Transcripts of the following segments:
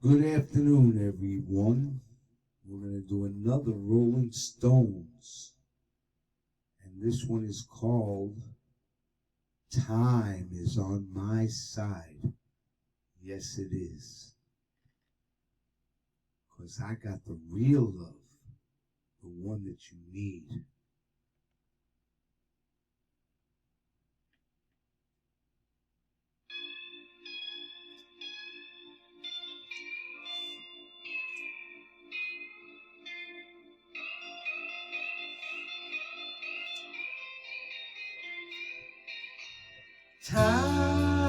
Good afternoon, everyone. We're going to do another Rolling Stones. And this one is called Time is on My Side. Yes, it is. 'Cause I got the real love, the one that you need. Time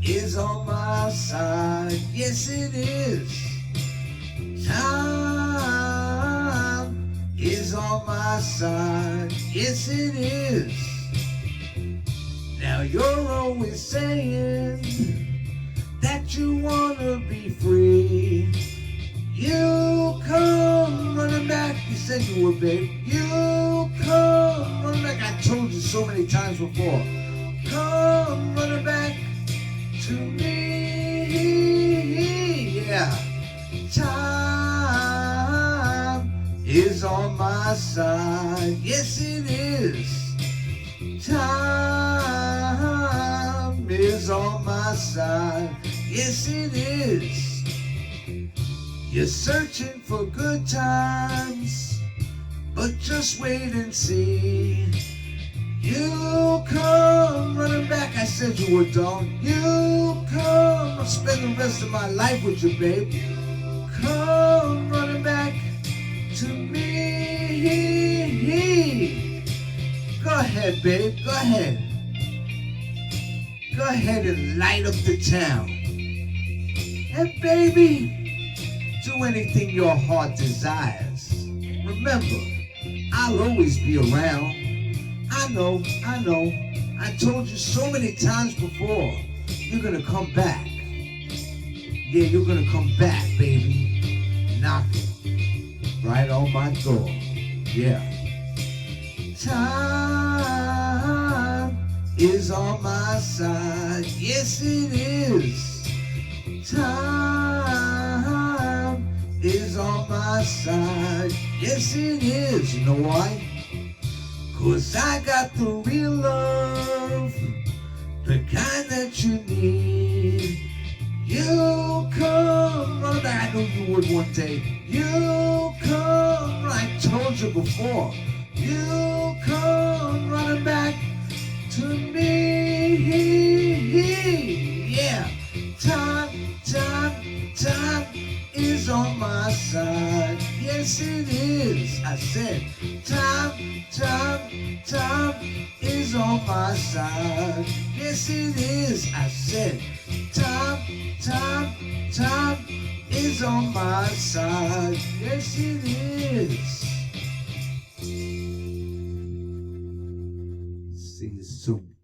is on my side, yes it is. Time is on my side, yes it is. Now you're always saying that you wanna be free. You come running back, you said you would, babe. You come running back, I told you so many times before. Come running back to me, yeah. Time is on my side, yes it is. Time is on my side, yes it is. You're searching for good times, but just wait and see. You come running back, I said you would, dog. You come, I'll spend the rest of my life with you, babe. Come running back to me. Go ahead, babe, go ahead. Go ahead and light up the town. And baby, do anything your heart desires. Remember, I'll always be around. I know. I told you so many times before, you're gonna come back. Yeah, you're gonna come back, baby. Knocking right on my door. Yeah. Time is on my side. Yes, it is. Time is on my side. Yes, it is. You know why? 'Cause I got the real love, the kind that you need. You come running back, I knew you would one day. You come, I told you before. You come running back to me. Yeah. Time is on my side. Yes, it is. I said, time is on my side. Yes, it is. I said, time is on my side. Yes, it is. See you soon.